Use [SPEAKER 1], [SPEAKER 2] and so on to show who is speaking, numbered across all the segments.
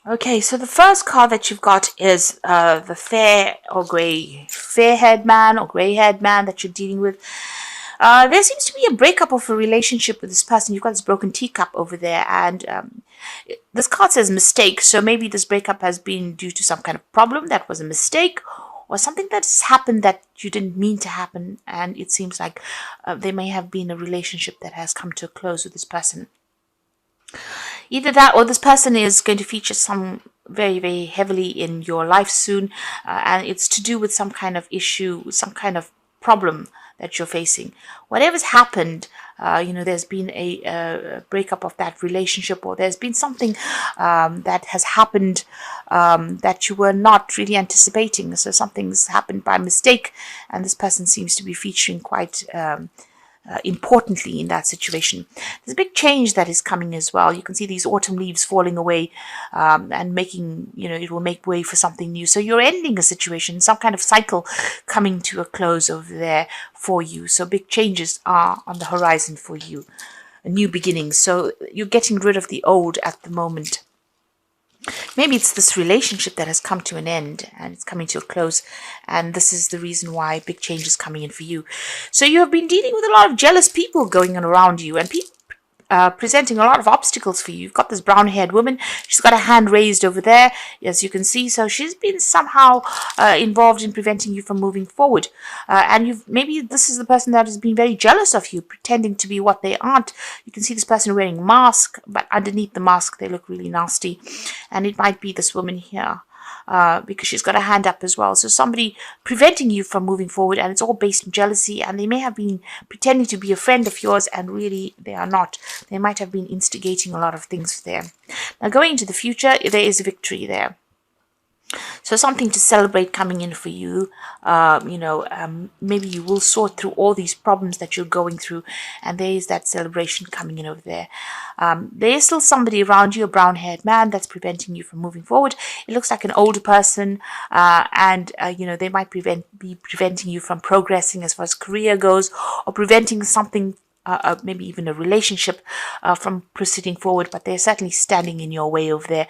[SPEAKER 1] Okay, so the first card that you've got is the fair-haired man or gray-haired man that you're dealing with. There seems to be a breakup of a relationship with this person. You've got this broken teacup over there, and this card says mistake. So maybe this breakup has been due to some kind of problem that was a mistake, or something that's happened that you didn't mean to happen. And it seems like there may have been a relationship that has come to a close with this person. Either that or this person is going to feature some very, very heavily in your life soon, and it's to do with some kind of issue, some kind of problem that you're facing. Whatever's happened, there's been a breakup of that relationship, or there's been something that has happened that you were not really anticipating. So something's happened by mistake, and this person seems to be featuring quite importantly in that situation. There's a big change that is coming as well. You can see these autumn leaves falling away and making, it will make way for something new. So you're ending a situation, some kind of cycle coming to a close over there for you. So big changes are on the horizon for you, a new beginning. So you're getting rid of the old at the moment. Maybe it's this relationship that has come to an end and it's coming to a close, and this is the reason why big change is coming in for you. So you have been dealing with a lot of jealous people going on around you, and people presenting a lot of obstacles for you. You've got this brown-haired woman. She's got a hand raised over there, as you can see. So she's been somehow involved in preventing you from moving forward. And maybe this is the person that has been very jealous of you, pretending to be what they aren't. You can see this person wearing a mask, but underneath the mask, they look really nasty. And it might be this woman here. Because she's got a hand up as well. So somebody preventing you from moving forward, and it's all based on jealousy, and they may have been pretending to be a friend of yours, and really they are not. They might have been instigating a lot of things there. Now going into the future, there is victory there. So something to celebrate coming in for you. Maybe you will sort through all these problems that you're going through, and there is that celebration coming in over there. There is still somebody around you, a brown-haired man, that's preventing you from moving forward. It looks like an older person, and they might be preventing you from progressing as far as career goes, or preventing something, maybe even a relationship from proceeding forward, but they're certainly standing in your way over there,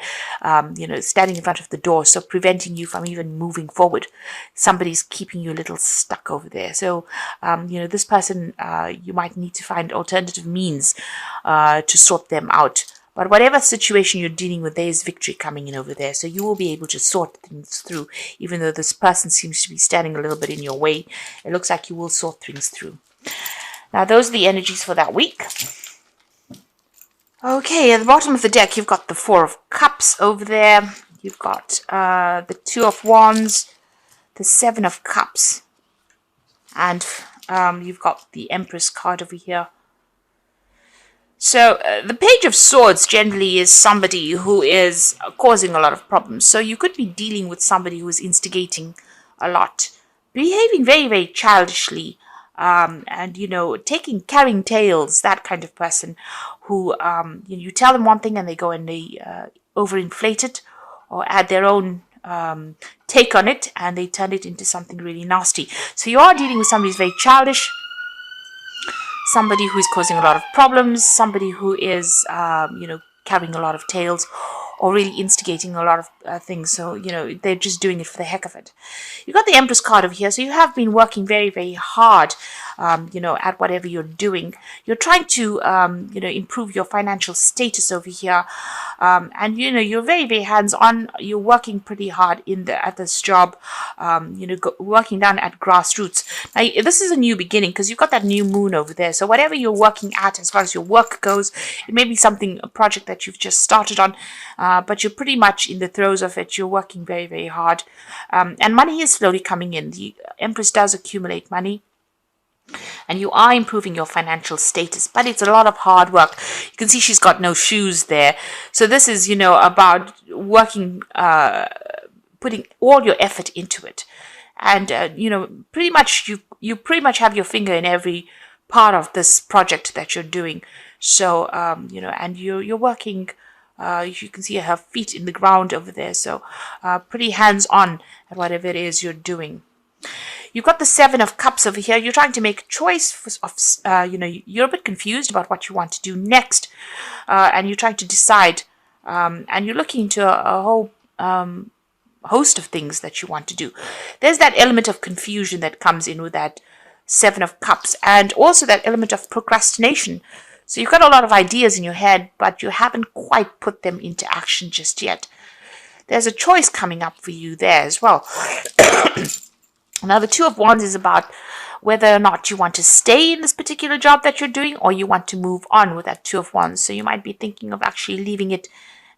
[SPEAKER 1] standing in front of the door, so preventing you from even moving forward. Somebody's keeping you a little stuck over there. So, this person, you might need to find alternative means to sort them out. But whatever situation you're dealing with, there is victory coming in over there. So you will be able to sort things through, even though this person seems to be standing a little bit in your way. It looks like you will sort things through. Now, those are the energies for that week. Okay, at the bottom of the deck, you've got the Four of Cups over there. You've got the Two of Wands, the Seven of Cups, and you've got the Empress card over here. So the Page of Swords generally is somebody who is causing a lot of problems. So you could be dealing with somebody who is instigating a lot, behaving very, very childishly, and carrying tales, that kind of person who you tell them one thing and they go and they overinflate it or add their own take on it, and they turn it into something really nasty. So you are dealing with somebody who's very childish, somebody who is causing a lot of problems, somebody who is carrying a lot of tales, or really instigating a lot of things. So, they're just doing it for the heck of it. You've got the Empress card over here. So you have been working very, very hard, at whatever you're doing. You're trying to, improve your financial status over here. And, you're very, very hands-on. You're working pretty hard at this job, working down at grassroots. Now, this is a new beginning because you've got that new moon over there. So whatever you're working at as far as your work goes, it may be a project that you've just started on, but you're pretty much in the throes of it. You're working very, very hard. And money is slowly coming in. The Empress does accumulate money, and you are improving your financial status, but it's a lot of hard work. You can see she's got no shoes there. So this is, about working, putting all your effort into it. And, pretty much you pretty much have your finger in every part of this project that you're doing. So, and you're working. You can see her feet in the ground over there. So pretty hands-on at whatever it is you're doing. You've got the Seven of Cups over here. You're trying to make a choice you're a bit confused about what you want to do next. And you're trying to decide and you're looking into a whole host of things that you want to do. There's that element of confusion that comes in with that Seven of Cups, and also that element of procrastination. So you've got a lot of ideas in your head, but you haven't quite put them into action just yet. There's a choice coming up for you there as well. Now, the Two of Wands is about whether or not you want to stay in this particular job that you're doing, or you want to move on with that Two of Wands. So you might be thinking of actually leaving it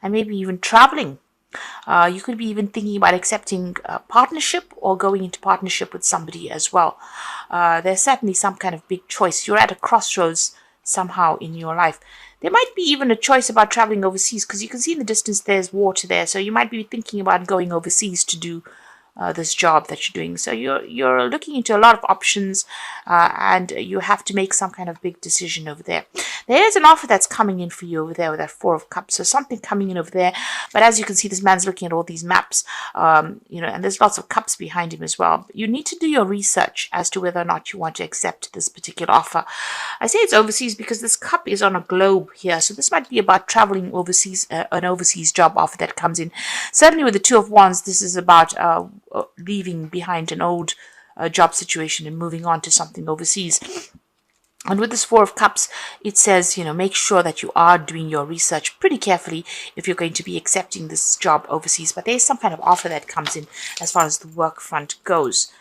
[SPEAKER 1] and maybe even traveling. You could be even thinking about accepting a partnership or going into partnership with somebody as well. There's certainly some kind of big choice. You're at a crossroads somehow in your life. There might be even a choice about traveling overseas, because you can see in the distance there's water there. So you might be thinking about going overseas to do this job that you're doing. So you're looking into a lot of options, and you have to make some kind of big decision over there. There is an offer that's coming in for you over there with that Four of Cups. So something coming in over there. But as you can see, this man's looking at all these maps, and there's lots of cups behind him as well. You need to do your research as to whether or not you want to accept this particular offer. I say it's overseas because this cup is on a globe here. So this might be about traveling overseas, an overseas job offer that comes in. Certainly with the Two of Wands, this is about leaving behind an old job situation and moving on to something overseas. And with this Four of Cups, it says, make sure that you are doing your research pretty carefully if you're going to be accepting this job overseas. But there's some kind of offer that comes in as far as the work front goes.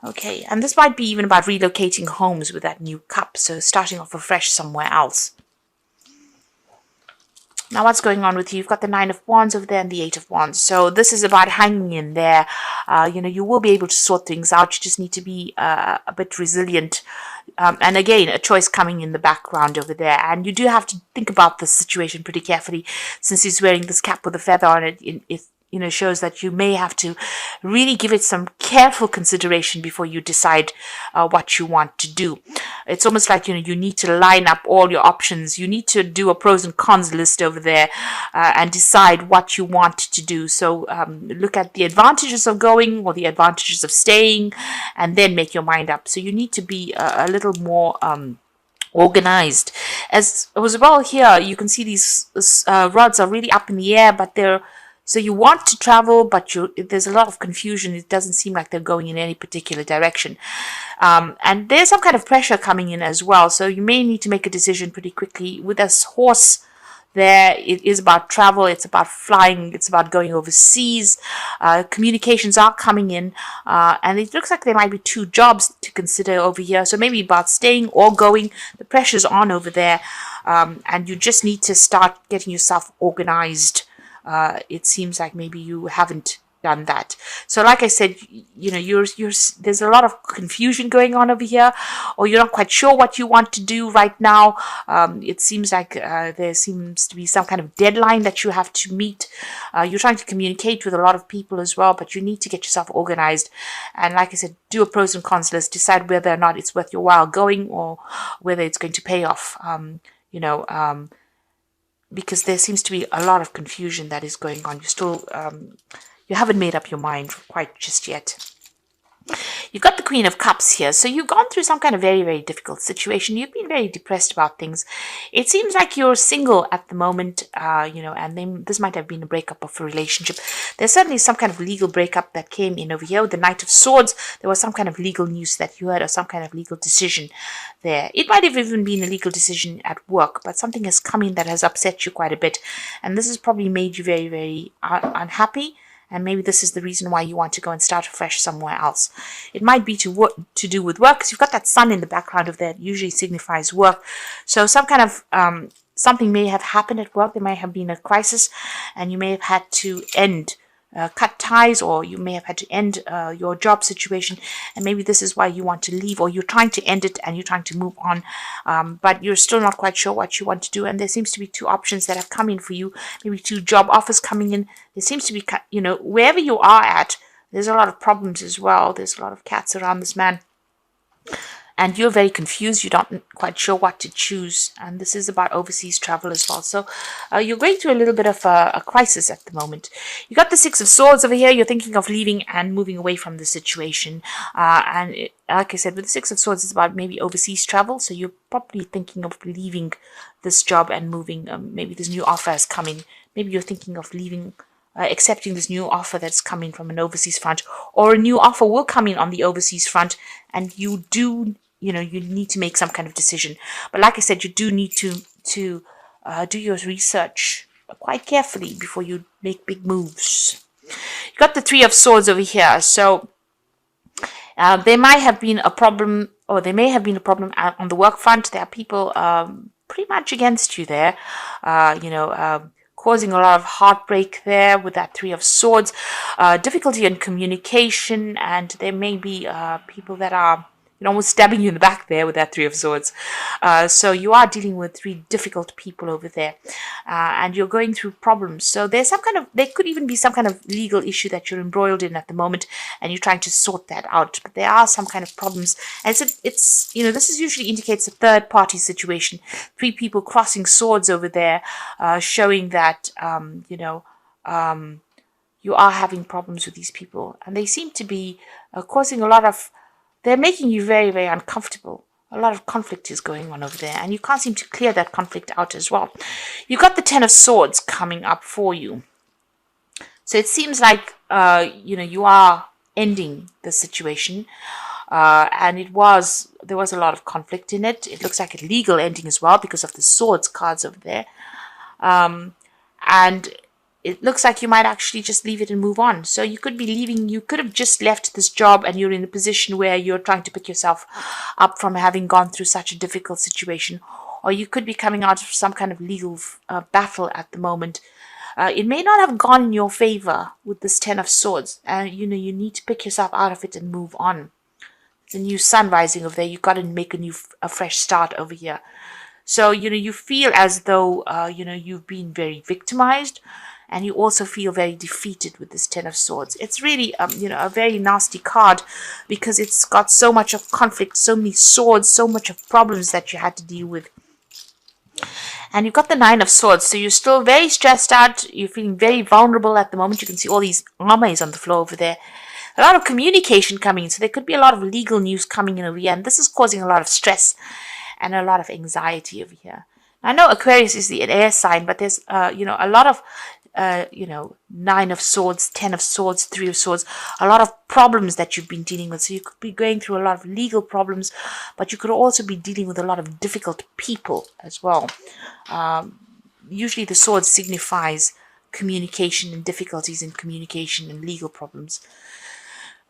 [SPEAKER 1] Okay, and this might be even about relocating homes with that new cup. So starting off afresh somewhere else. Now, what's going on with you? You've got the Nine of Wands over there and the Eight of Wands. So this is about hanging in there. You will be able to sort things out. You just need to be a bit resilient. And again, a choice coming in the background over there. And you do have to think about this situation pretty carefully, since he's wearing this cap with a feather on it. It shows that you may have to really give it some careful consideration before you decide what you want to do. It's almost like, you need to line up all your options. You need to do a pros and cons list over there and decide what you want to do. So look at the advantages of going or the advantages of staying, and then make your mind up. So you need to be a little more organized. As well here, you can see these rods are really up in the air, but so you want to travel, but there's a lot of confusion. It doesn't seem like they're going in any particular direction. And there's some kind of pressure coming in as well. So you may need to make a decision pretty quickly. With this horse there, it is about travel. It's about flying. It's about going overseas. Communications are coming in. And it looks like there might be two jobs to consider over here. So maybe about staying or going. The pressure's on over there. And you just need to start getting yourself organized. It seems like maybe you haven't done that. So like I said, there's a lot of confusion going on over here, or you're not quite sure what you want to do right now. It seems like there seems to be some kind of deadline that you have to meet. You're trying to communicate with a lot of people as well, but you need to get yourself organized. And like I said, do a pros and cons list, decide whether or not it's worth your while going, or whether it's going to pay off. Because there seems to be a lot of confusion that is going on. You haven't made up your mind quite just yet. You've got the Queen of Cups here. So you've gone through some kind of very, very difficult situation. You've been very depressed about things. It seems like you're single at the moment, and then this might have been a breakup of a relationship. There's certainly some kind of legal breakup that came in over here. With the Knight of Swords, there was some kind of legal news that you heard, or some kind of legal decision there. It might have even been a legal decision at work, but something has come in that has upset you quite a bit. And this has probably made you very, very unhappy. And maybe this is the reason why you want to go and start afresh somewhere else. It might be to do with work, because you've got that sun in the background of that. Usually signifies work. So some kind of something may have happened at work. There may have been a crisis, and you may have had to cut ties, or you may have had to end your job situation, and maybe this is why you want to leave, or you're trying to end it and you're trying to move on, but you're still not quite sure what you want to do. And there seems to be two options that have come in for you, maybe two job offers coming in. There seems to be, wherever you are at, there's a lot of problems as well. There's a lot of cats around this man. and you're very confused. You're not quite sure what to choose, and this is about overseas travel as well. So you're going through a little bit of a crisis at the moment. You got the Six of Swords over here. You're thinking of leaving and moving away from the situation, like I said, with the Six of Swords, it's about maybe overseas travel. So you're probably thinking of leaving this job and moving. Maybe this new offer is coming. Maybe you're thinking of leaving, accepting this new offer that's coming from an overseas front, or a new offer will come in on the overseas front, and you need to make some kind of decision. But like I said, you do need to do your research quite carefully before you make big moves. You got the Three of Swords over here, so there might have been a problem, or there may have been a problem on the work front. There are people pretty much against you there, causing a lot of heartbreak there with that Three of Swords, difficulty in communication, and there may be people that are almost stabbing you in the back there with that Three of Swords. So you are dealing with three difficult people over there, and you're going through problems. So there could even be some kind of legal issue that you're embroiled in at the moment, and you're trying to sort that out. But there are some kind of problems, and this is usually indicates a third party situation. Three people crossing swords over there, showing that you are having problems with these people, and they seem to be causing a lot of. They're making you very, very uncomfortable. A lot of conflict is going on over there, and you can't seem to clear that conflict out as well. You've got the Ten of Swords coming up for you. So it seems like, you are ending the situation, and there was a lot of conflict in it. It looks like a legal ending as well because of the Swords cards over there. And it looks like you might actually just leave it and move on. So you could be leaving, you could have just left this job and you're in a position where you're trying to pick yourself up from having gone through such a difficult situation. Or you could be coming out of some kind of legal battle at the moment. It may not have gone in your favor with this Ten of Swords. And, you need to pick yourself out of it and move on. The new sun rising over there. You've got to make a fresh start over here. So, you feel as though, you've been very victimized. And you also feel very defeated with this Ten of Swords. It's really, a very nasty card because it's got so much of conflict, so many swords, so much of problems that you had to deal with. And you've got the Nine of Swords, so you're still very stressed out. You're feeling very vulnerable at the moment. You can see all these armors on the floor over there. A lot of communication coming in, so there could be a lot of legal news coming in over here. And this is causing a lot of stress and a lot of anxiety over here. I know Aquarius is an air sign, but there's, a lot of Nine of Swords, Ten of Swords, Three of Swords, a lot of problems that you've been dealing with. So you could be going through a lot of legal problems, but you could also be dealing with a lot of difficult people as well. Usually the sword signifies communication and difficulties in communication and legal problems.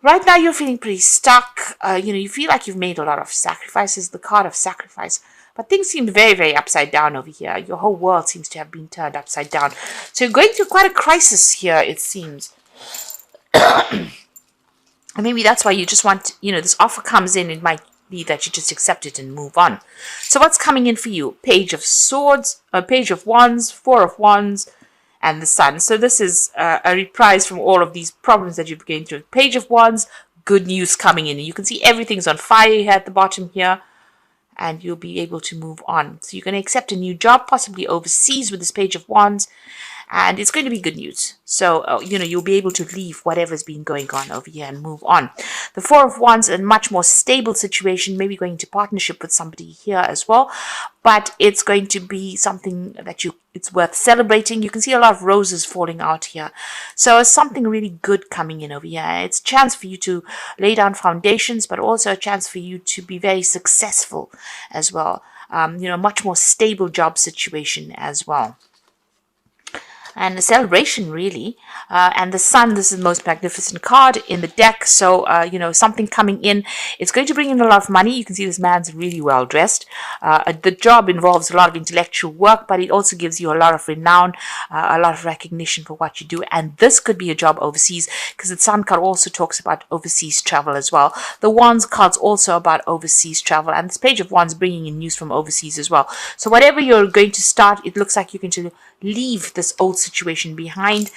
[SPEAKER 1] Right now you're feeling pretty stuck. You feel like you've made a lot of sacrifices, the card of sacrifice. But things seem very, very upside down over here. Your whole world seems to have been turned upside down. So you're going through quite a crisis here, it seems. And maybe that's why you just want, this offer comes in. It might be that you just accept it and move on. So what's coming in for you? Page of Swords, Page of Wands, Four of Wands, and the Sun. So this is a reprise from all of these problems that you've been going through. Page of Wands, good news coming in. You can see everything's on fire here at the bottom here. And you'll be able to move on. So you're going to accept a new job, possibly overseas with this Page of Wands. And it's going to be good news. So, you'll be able to leave whatever's been going on over here and move on. The Four of Wands, a much more stable situation, maybe going into partnership with somebody here as well. But it's going to be something that it's worth celebrating. You can see a lot of roses falling out here. So it's something really good coming in over here. It's a chance for you to lay down foundations, but also a chance for you to be very successful as well. Much more stable job situation as well. And a celebration, really. And the Sun, this is the most magnificent card in the deck. So, something coming in. It's going to bring in a lot of money. You can see this man's really well dressed. The job involves a lot of intellectual work, but it also gives you a lot of renown, a lot of recognition for what you do. And this could be a job overseas, because the Sun card also talks about overseas travel as well. The Wands card's also about overseas travel. And this Page of Wands bringing in news from overseas as well. So whatever you're going to start, it looks like you're going to leave this old situation behind,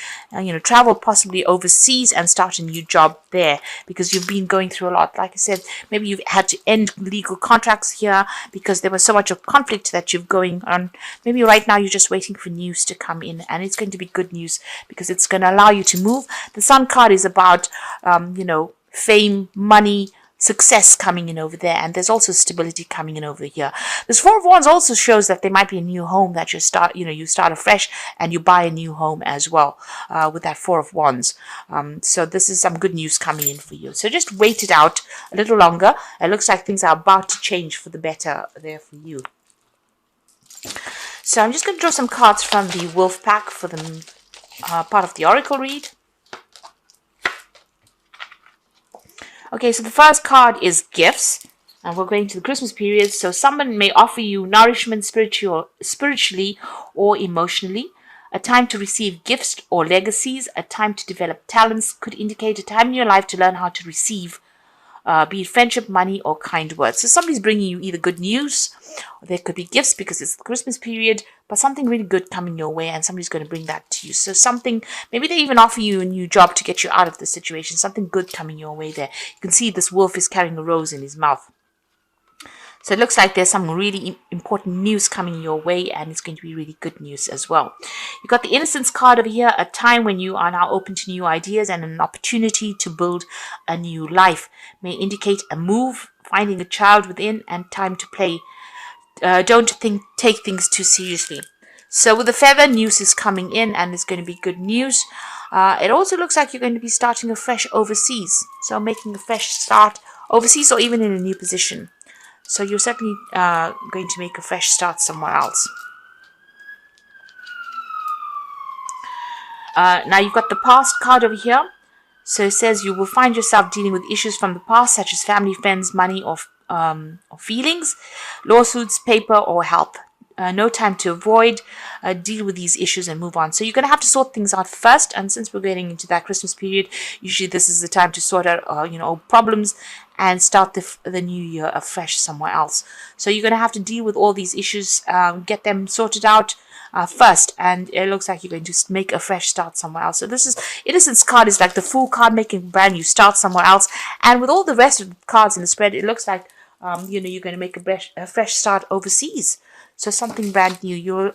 [SPEAKER 1] travel possibly overseas and start a new job there, because you've been going through a lot. Like I said, maybe you've had to end legal contracts here because there was so much of conflict that you've going on. Maybe right now you're just waiting for news to come in, and it's going to be good news because it's going to allow you to move. The Sun card is about, fame, money, success coming in over there, and there's also stability coming in over here. This Four of Wands also shows that there might be a new home that you start afresh, and you buy a new home as well, with that Four of Wands. So this is some good news coming in for you. So just wait it out a little longer. It looks like things are about to change for the better there for you. So I'm just going to draw some cards from the Wolf Pack for the part of the Oracle read. Okay, so the first card is gifts, and we're going to the Christmas period. So someone may offer you nourishment spiritually or emotionally, a time to receive gifts or legacies, a time to develop talents, could indicate a time in your life to learn how to receive, be it friendship, money, or kind words. So somebody's bringing you either good news, or there could be gifts because it's the Christmas period, but something really good coming your way, and somebody's going to bring that to you. So something, maybe they even offer you a new job to get you out of the situation, something good coming your way there. You can see this wolf is carrying a rose in his mouth. So it looks like there's some really important news coming your way, and it's going to be really good news as well. You've got the Innocence card over here, a time when you are now open to new ideas and an opportunity to build a new life. May indicate a move, finding a child within, and time to play. Don't take things too seriously. So with the feather, news is coming in, and it's going to be good news. It also looks like you're going to be starting afresh overseas. So making a fresh start overseas, or even in a new position. So you're certainly going to make a fresh start somewhere else. Now you've got the past card over here. So it says you will find yourself dealing with issues from the past, such as family, friends, money, or feelings, lawsuits, paper, or help. No time to avoid, deal with these issues and move on. So you're going to have to sort things out first. And since we're getting into that Christmas period, usually this is the time to sort out, old problems and start the new year afresh somewhere else. So you're going to have to deal with all these issues, get them sorted out first. And it looks like you're going to make a fresh start somewhere else. So this is, Innocence card is like the Fool card, making a brand new start somewhere else. And with all the rest of the cards in the spread, it looks like, you're going to make a fresh start overseas. So something brand new. You're,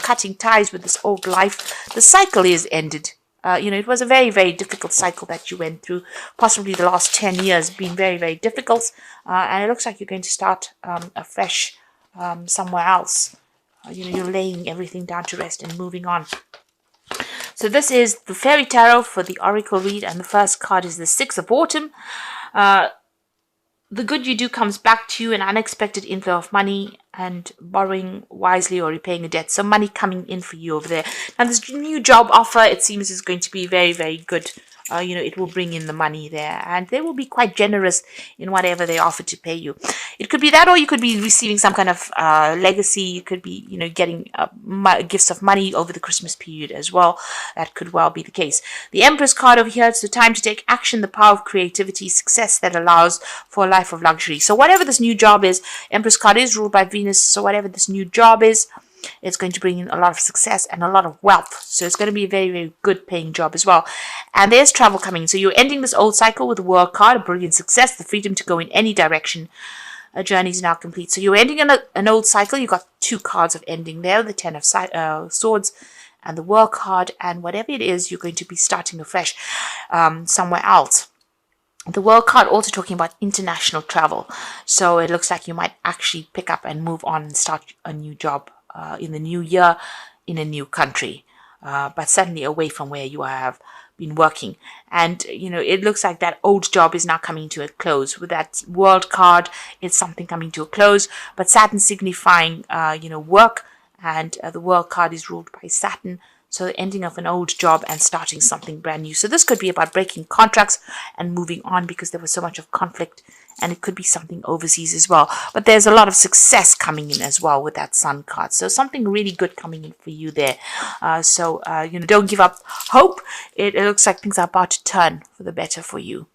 [SPEAKER 1] cutting ties with this old life. The cycle is ended. It was a very, very difficult cycle that you went through. Possibly the last 10 years been very, very difficult. And it looks like you're going to start afresh somewhere else. You're laying everything down to rest and moving on. So this is the Fairy Tarot for the Oracle read. And the first card is the Six of Autumn. The good you do comes back to you, an unexpected inflow of money, and borrowing wisely or repaying a debt. So money coming in for you over there. Now this new job offer, it seems, is going to be very, very good. It will bring in the money there, and they will be quite generous in whatever they offer to pay you. It could be that, or you could be receiving some kind of legacy. You could be, getting gifts of money over the Christmas period as well. That could well be the case. The Empress card over here, it's the time to take action, the power of creativity, success that allows for a life of luxury. So whatever this new job is, Empress card is ruled by Venus, so whatever this new job is, it's going to bring in a lot of success and a lot of wealth. So it's going to be a very, very good paying job as well. And there's travel coming. So you're ending this old cycle with the World card, a brilliant success, the freedom to go in any direction. A journey is now complete. So you're ending an old cycle. You've got two cards of ending there, the Ten of Swords and the World card. And whatever it is, you're going to be starting afresh somewhere else. The World card also talking about international travel. So it looks like you might actually pick up and move on and start a new job in the new year in a new country, but certainly away from where you have been working. And it looks like that old job is now coming to a close. With that World card, it's something coming to a close, but Saturn signifying work, and the World card is ruled by Saturn. So the ending of an old job and starting something brand new. So this could be about breaking contracts and moving on because there was so much of conflict, and it could be something overseas as well. But there's a lot of success coming in as well with that Sun card. So something really good coming in for you there. Don't give up hope. It looks like things are about to turn for the better for you.